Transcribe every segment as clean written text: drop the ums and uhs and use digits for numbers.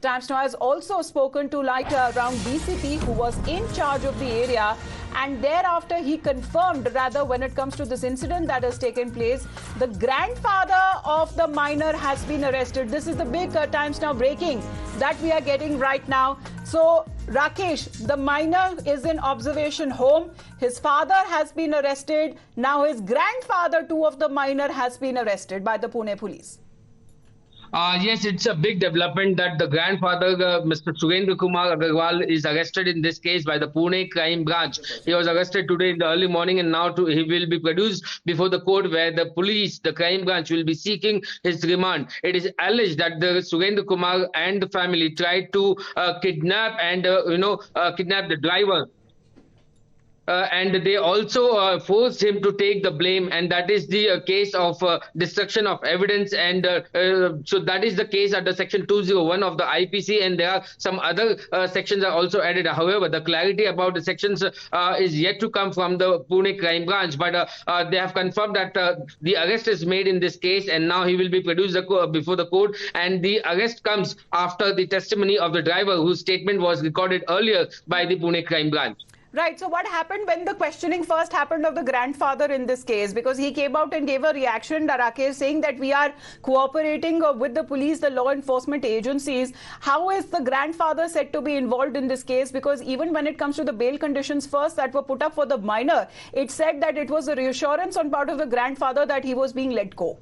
Times Now has also spoken to around DCP, who was in charge of the area, and thereafter he confirmed, rather, when it comes to this incident that has taken place, the grandfather of the minor has been arrested. This is the big Times Now breaking that we are getting right now. So, Rakesh, the minor is in observation home. His father has been arrested. Now his grandfather, too, of the minor has been arrested by the Pune police. Yes, it's a big development that the grandfather, Mr. Surendra Kumar Agarwal, is arrested in this case by the Pune Crime Branch. He was arrested today in the early morning, and now he will be produced before the court, where the police, the crime branch, will be seeking his remand. It is alleged that the Surendra Kumar and the family tried to kidnap and kidnap the driver. And they also forced him to take the blame, and that is the case of destruction of evidence, and so that is the case under section 201 of the IPC, and there are some other sections are also added. However, the clarity about the sections is yet to come from the Pune Crime Branch, but they have confirmed that the arrest is made in this case, and now he will be produced before the court, and the arrest comes after the testimony of the driver, whose statement was recorded earlier by the Pune Crime Branch. Right. So what happened when the questioning first happened of the grandfather in this case? Because he came out and gave a reaction, Rakesh, saying that we are cooperating with the police, the law enforcement agencies. How is the grandfather said to be involved in this case? Because even when it comes to the bail conditions first that were put up for the minor, it said that it was a reassurance on part of the grandfather that he was being let go.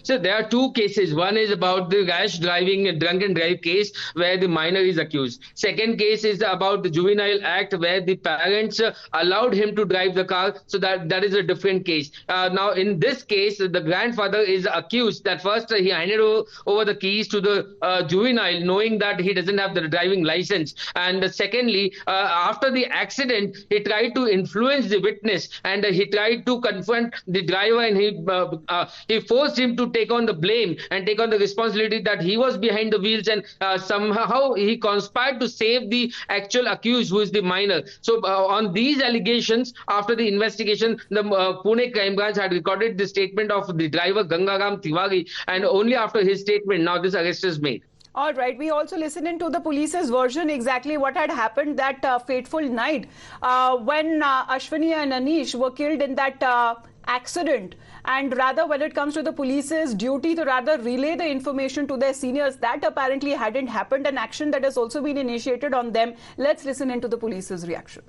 So there are two cases. One is about the rash driving, drunk and drive case where the minor is accused. Second case is about the Juvenile Act where the parents allowed him to drive the car. So that is a different case. Now in this case, the grandfather is accused that first he handed over the keys to the juvenile, knowing that he doesn't have the driving license. And secondly, after the accident, he tried to influence the witness, and he tried to confront the driver, and he forced him to take on the blame and take on the responsibility that he was behind the wheels, and somehow he conspired to save the actual accused, who is the minor. So on these allegations, after the investigation, the Pune Crime Branch had recorded the statement of the driver Gangaram Tiwari, and only after his statement now this arrest is made. All right. We also listened into the police's version exactly what had happened that fateful night when Ashwini and Anish were killed in that accident. And rather, when it comes to the police's duty to rather relay the information to their seniors, that apparently hadn't happened, an action that has also been initiated on them. Let's listen into the police's reaction.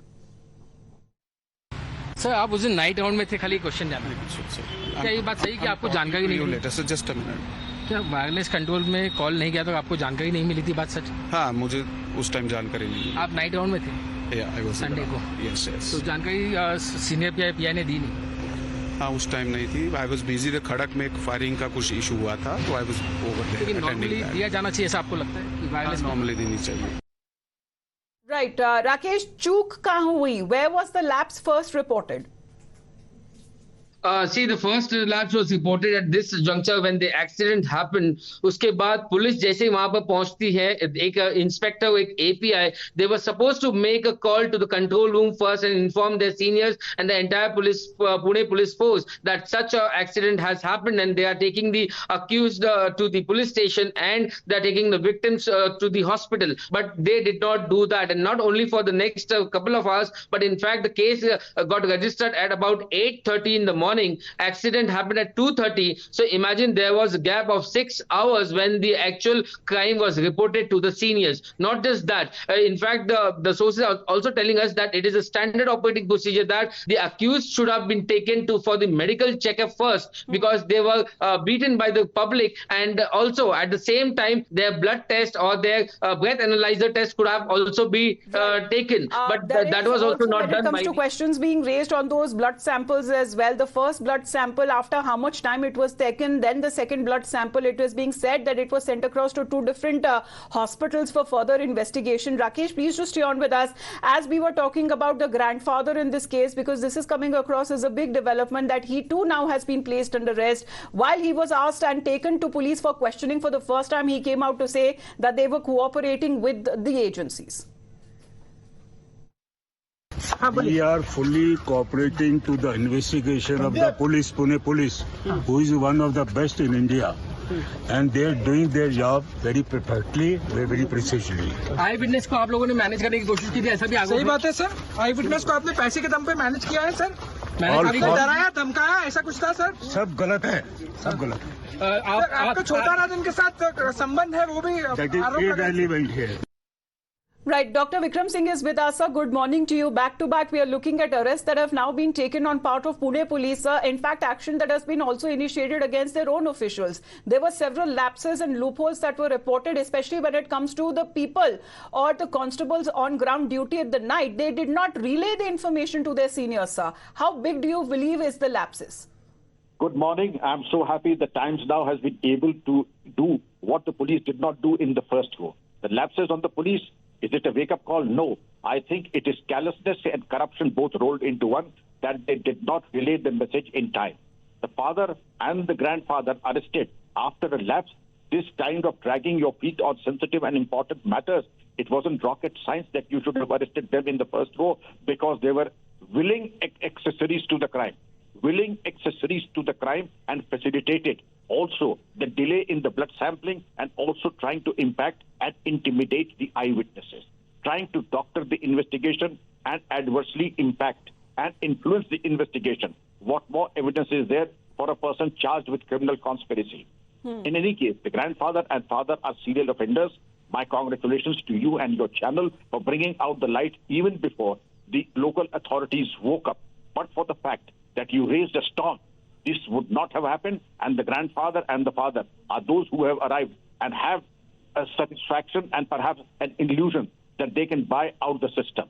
Sir, आप उस दिन night round में थे, खाली question जानना है। क्या ये बात सही कि आपको जानकारी नहीं मिली? Sir just a minute. क्या वायरलेस कंट्रोल में कॉल नहीं किया तो आपको जानकारी नहीं मिली थी? बात सच? हाँ, मुझे उस टाइम जानकारी नहीं मिली। आप नाइट राउंड में थे संडे को? Yes yes. तो जानकारी सीनियर पीआई ने दी नहीं? हाँ, उस टाइम नहीं थी। I was busy the Kharak में एक फायरिंग का कुछ इशू हुआ था, तो I was over there attending that. दिया जाना चाहिए ऐसा आपको लगता है कि वायरलेस नॉर्मली देनी चाहिए? Right. Rakesh, चूक कहाँ हुई? Where was the lapse first reported? See, the first lapse was reported at this juncture when the accident happened. उसके बाद पुलिस जैसे ही वहां पर पहुंचती है, एक इंस्पेक्टर, एक API, they were supposed to make a call to the control room first and inform their seniors and the entire police, Pune police force, that such an accident has happened, and they are taking the accused to the police station, and they are taking the victims to the hospital. But they did not do that, and not only for the next couple of hours, but in fact the case got registered at about 8:30 in the morning. Accident happened at 2:30. So imagine there was a gap of 6 hours when the actual crime was reported to the seniors. Not just that, in fact, the sources are also telling us that it is a standard operating procedure that the accused should have been taken to for the medical checkup first, because they were beaten by the public, and also at the same time their blood test or their breath analyzer test could have also be taken. But that was also not done. When it comes to questions being raised on those blood samples as well, the first blood sample, after how much time it was taken, then the second blood sample, it was being said that it was sent across to 2 different hospitals for further investigation. Rakesh, please just stay on with us as we were talking about the grandfather in this case, because this is coming across as a big development that he too now has been placed under arrest. While he was asked and taken to police for questioning for the first time, he came out to say that they were cooperating with the agencies. We are fully cooperating to the investigation of the police, Pune police, who is one of the best in India. and they're doing their job very perfectly, very precisely. I witness को आप लोगों ने manage करने की कोशिश की थी, ऐसा भी आगे सही बात है सर। आई विटनेस को आपने पैसे के दम पे मैनेज किया है सर। मैंने डराया धमकाया ऐसा कुछ था सर? सब गलत है, सब गलत है। सर, आपका छोटा राजन के साथ संबंध है, वो भी That is आरोप लगा- irrelevant here. Right, Dr. Vikram Singh is with us, sir. Good morning to you. Back to back, we are looking at arrests that have now been taken on part of Pune police. In fact, action that has been also initiated against their own officials. There were several lapses and loopholes that were reported, especially when it comes to the people or the constables on ground duty at the night. They did not relay the information to their seniors, sir. How big do you believe is the lapses? Good morning. I'm so happy the Times now has been able to do what the police did not do in the first go. The lapses on the police, is it a wake-up call? No. I think it is carelessness and corruption both rolled into one, that they did not relay the message in time. The father and the grandfather arrested after a lapse. This kind of dragging your feet on sensitive and important matters, it wasn't rocket science that you should have arrested them in the first row because they were willing accessories to the crime. Willing accessories to the crime and facilitated also the delay in the blood sampling and also trying to impact and intimidate the eyewitnesses, trying to doctor the investigation and adversely impact and influence the investigation. What more evidence is there for a person charged with criminal conspiracy? In any case, the grandfather and father are serial offenders. My congratulations to you and your channel for bringing out the light even before the local authorities woke up. But for the fact that you raised a storm, this would not have happened, and the grandfather and the father are those who have arrived and have a satisfaction and perhaps an illusion that they can buy out the system.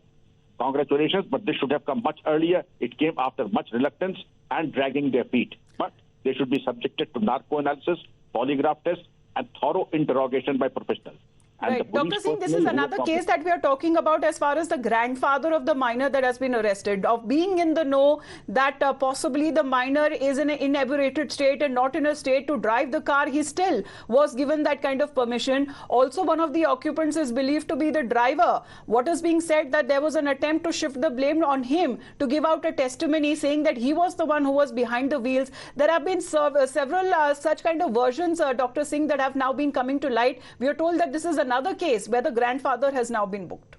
Congratulations, but this should have come much earlier. It came after much reluctance and dragging their feet. But they should be subjected to narco analysis, polygraph tests, and thorough interrogation by professionals. And Right. Dr. Singh, this is another case that we are talking about as far as the grandfather of the minor that has been arrested, of being in the know that possibly the minor is in an inebriated state and not in a state to drive the car. He still was given that kind of permission. Also, one of the occupants is believed to be the driver. What is being said that there was an attempt to shift the blame on him to give out a testimony saying that he was the one who was behind the wheels. There have been several such kind of versions, Dr. Singh, that have now been coming to light. We are told that this is another case where the grandfather has now been booked.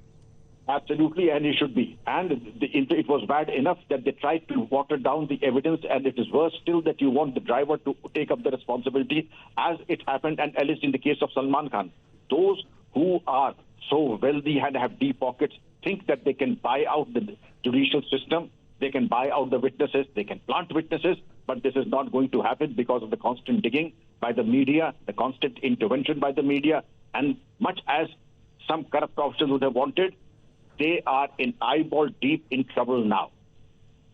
Absolutely, and he should be. And it was bad enough that they tried to water down the evidence, and it is worse still that you want the driver to take up the responsibility, as it happened and alleged in the case of Salman Khan. Those who are so wealthy and have deep pockets think that they can buy out the judicial system, they can buy out the witnesses, they can plant witnesses, but this is not going to happen because of the constant digging by the media, the constant intervention by the media, and much as some corrupt officials would have wanted, they are in eyeball deep in trouble now.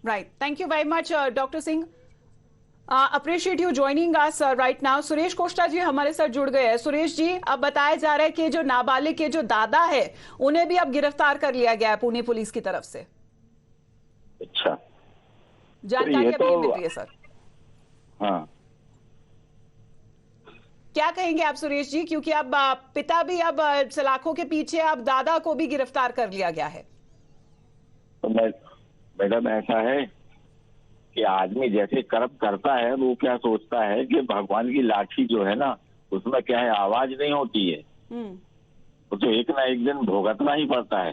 Right. Thank you very much, Dr. Singh. Appreciate you joining us right now. Suresh कोष्टा जी हमारे साथ जुड़ गए हैं. सुरेश जी, अब बताया जा रहा है कि जो नाबालिग के जो दादा है उन्हें भी अब गिरफ्तार कर लिया गया है पुणे पुलिस की तरफ से. अच्छा, जानकारी अभी मिल रही है सर. हाँ, क्या कहेंगे आप सुरेश जी, क्योंकि अब पिता भी अब सलाखों के पीछे, अब दादा को भी गिरफ्तार कर लिया गया है. तो मैडम ऐसा है कि आदमी जैसे कर्म करता है वो क्या सोचता है कि भगवान की लाठी जो है ना उसमें क्या है, आवाज नहीं होती है, वो तो एक ना एक दिन भुगतना ही पड़ता है.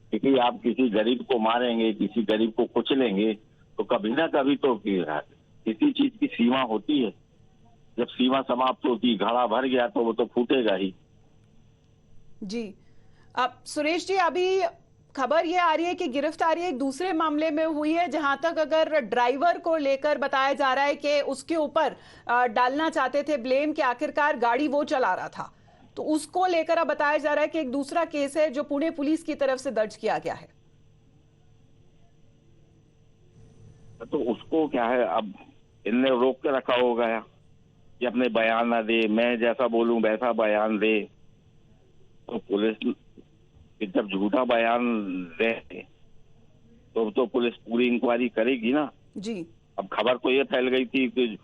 क्योंकि आप किसी गरीब को मारेंगे, किसी गरीब को कुचलेंगे तो कभी ना कभी तो किसी चीज की सीमा होती है. जब सीमा समाप्त होती, घड़ा भर गया तो वो तो फूटेगा ही. जी, अब सुरेश जी, अभी खबर ये आ रही है कि गिरफ्तारी एक दूसरे मामले में हुई है, जहां तक अगर ड्राइवर को लेकर बताया जा रहा है कि उसके ऊपर डालना चाहते थे ब्लेम कि आखिरकार गाड़ी वो चला रहा था, तो उसको लेकर अब बताया जा रहा है कि एक दूसरा केस है जो पुणे पुलिस की तरफ से दर्ज किया गया है. तो उसको क्या है, अब इनने रोक के रखा होगा कि अपने बयान ना दे, मैं जैसा बोलूं वैसा बयान दे. तो पुलिस जब झूठा बयान दे तो पुलिस पूरी इंक्वायरी करेगी ना. जी, अब खबर तो ये फैल गई थी कि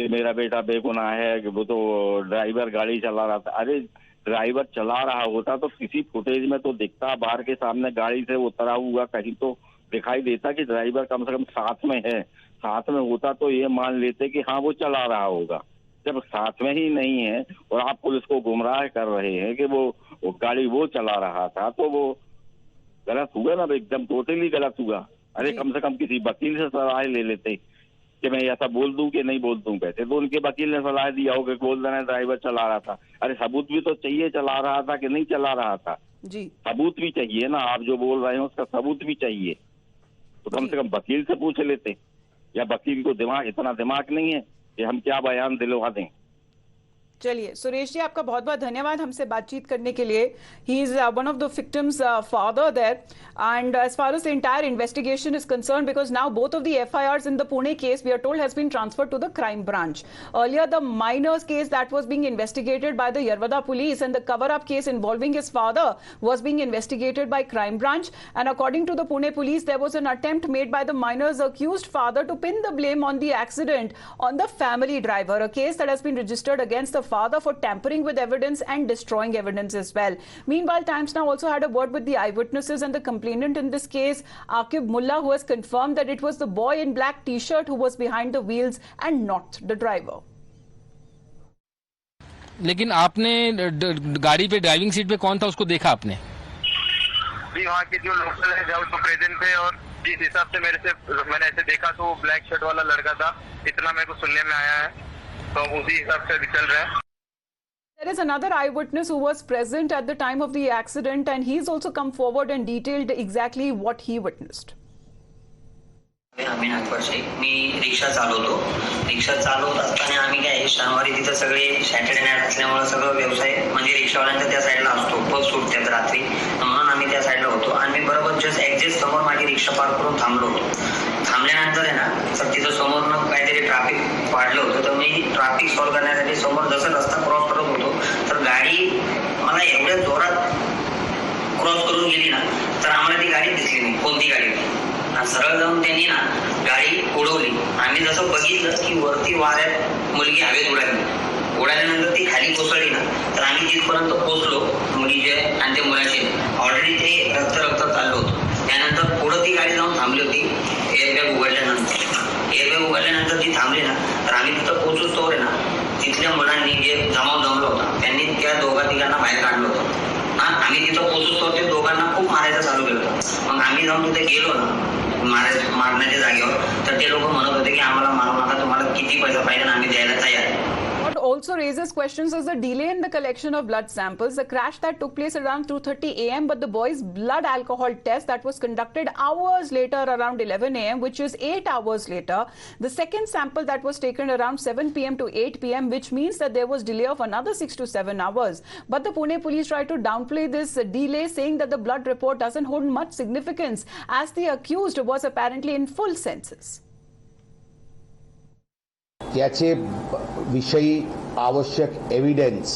मेरा बेटा बेगुनाह है, कि वो तो ड्राइवर गाड़ी चला रहा था. अरे ड्राइवर चला रहा होता तो किसी फुटेज में तो दिखता, बाहर के सामने गाड़ी से उतरा हुआ, कहीं तो दिखाई देता कि ड्राइवर कम से कम साथ में है, साथ में होता तो ये मान लेते कि हाँ वो चला रहा होगा। जब साथ में ही नहीं है और आप पुलिस को गुमराह कर रहे हैं कि वो गाड़ी वो चला रहा था, तो वो गलत हुआ ना, एकदम टोटली गलत हुआ। अरे कम से कम किसी वकील से सलाह ले लेते कि मैं ऐसा बोल दूं कि नहीं बोल दूं। वैसे तो उनके वकील ने सलाह दिया हो कि बोल देना ड्राइवर चला रहा था। अरे सबूत भी तो चाहिए, चला रहा था कि नहीं चला रहा था जी, सबूत भी चाहिए ना। आप जो बोल रहे हैं उसका सबूत भी चाहिए, तो कम से कम वकील से पूछ लेते। या वकील को इतना दिमाग नहीं है कि हम क्या बयान दिलवा दें। चलिए सुरेश जी, आपका बहुत बहुत धन्यवाद हमसे बातचीत करने के लिए। He is one of the victims father there, and as far as the entire investigation is concerned, because now both of the FIRs in the Pune case, we are told, has been transferred to the crime branch. Earlier the minors case that was being investigated by the Yerwada police, and the cover-up case involving his father was being investigated by crime branch. And according to the Pune police, there was an attempt made by the minors accused father to pin the blame on the accident on the family driver, a case that has been registered against the father for tampering with evidence and destroying evidence as well. Meanwhile, Times Now also had a word with the eyewitnesses and the complainant in this case, Aqib Mullah, who has confirmed that it was the boy in black t-shirt who was behind the wheels and not the driver. लेकिन आपने गाड़ी पे driving seat पे कौन था उसको देखा आपने? जी वहाँ के जो लोकल है जो प्रेजेंट थे, और जिस हिसाब से मैंने ऐसे देखा तो वो ब्लैक शर्ट वाला लड़का था, इतना मेरे को सुनने में आया है, तो उसी हिसाब से भी चल रहा है। There is another eyewitness who was present at the time of the accident, and he's also come forward and detailed exactly what he witnessed. आम्ही नागपूरचे, मी रिक्षा चालवतो. रिक्षा चालवत असताना आम्ही काय शनिवारी तिथं सगळे सॅटर्डे नाईट असल्यामुळे सगळं व्यवसाय म्हणजे रिक्षावाल्यांचा त्या साईडला असतो, बस सुटतात रात्री, म्हणून आम्ही त्या साईडला होतो. आणि मी बरोबर जस्ट एक्झॅक्ट समोर माझी रिक्षा पार्क करून थांबलो होतो. थांबल्यानंतर आहे ना, तर तिथं समोरनं काहीतरी ट्रॅफिक वाढलं होतं, तर मी ट्रॅफिक सॉल्व्ह करण्यासाठी समोर जसं रस्ता क्रॉस करत होतो, तर गाडी मला एवढ्या जोरात क्रॉस करून गेली ना, तर आम्हाला ती गाडी दिसली नाही, कोणती गाडी. सरळ जाऊन त्यांनी ना गाडी उडवली. आम्ही जसं बघितलं की वरती वाऱ्यात मुलगी हवेत उडाल्यानंतर ती खाली कोसळली ना, तर आम्ही तिथपर्यंत पोहोचलो मुलीचे आणि त्या मुलाचे. ऑलरेडी ते रक्त चाललं होतं. त्यानंतर पुढं ती गाडी जाऊन थांबली होती. एअरबॅग उघडल्यानंतर ती थांबली ना, तर आम्ही तिथं पोहोचूच तोवर ना तिथल्या मुलांनी जे जमवला होता त्यांनी त्या तिघांना बाहेर काढलं होतं. आम्ही तिथं पोहोचूच तोवर ते दोघांना खूप मारायचं चालू केलं होतं. मग आम्ही जाऊन तिथे गेलो ना मारण्याच्या जागेवर, तर ते लोक म्हणत होते की आम्हाला मारू नका, तुम्हाला किती पैसा पाहिजे आम्ही द्यायला तयार आहे. What also raises questions is the delay in the collection of blood samples. The crash that took place around 2:30 a.m. but the boy's blood alcohol test that was conducted hours later around 11 a.m. which is 8 hours later. The second sample that was taken around 7 p.m. to 8 p.m. which means that there was delay of another 6 to 7 hours. But the Pune police tried to downplay this delay, saying that the blood report doesn't hold much significance as the accused was apparently in full senses. त्याचे विषयी आवश्यक evidence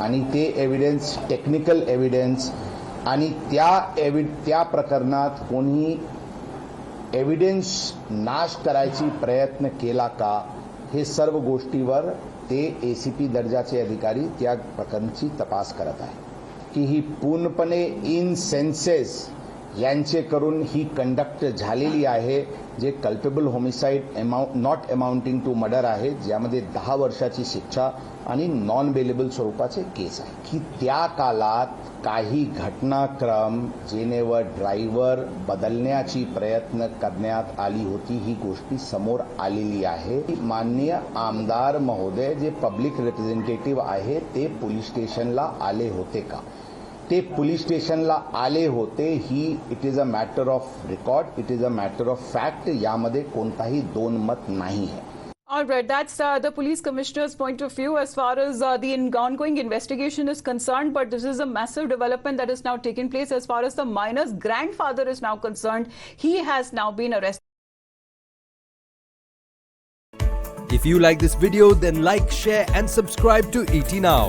आणि ते evidence technical evidence आणि त्या प्रकरणात कोणी evidence नाश करायची प्रयत्न केला का, हे सर्व गोष्टीवर ते एसीपी दर्जाचे अधिकारी त्या प्रकरणाची तपास करत आहे. की ही पूर्णपणे इन सेन्सेस यांचे करून ही कंडक्ट झालेली आहे, जे culpable homicide not amounting to murder आहे, ज्यामध्ये 10 वर्षाची शिक्षा आणि नॉन बेलेबल स्वरूपाचे केस आहे. की त्या काळात काही घटनाक्रम जेनेवर ड्रायव्हर बदलण्याची प्रयत्न करण्यात आली होती, ही गोष्टी समोर आलेली आहे. माननीय आमदार महोदय जे पब्लिक रिप्रेझेंटेटिव्ह आहे ते पोलीस स्टेशनला आले होते का, ते पोलीस स्टेशनला आले होते, ही it is a matter of record, it is a matter of fact, यामध्ये कोणताही दोन मत नाही है. All right, that's the police commissioner's point of view as far as the ongoing investigation is concerned. But this is a massive development that is now taking place as far as the minor's grandfather is now concerned. He has now been arrested. If you like this video, then like, share and subscribe to ET Now.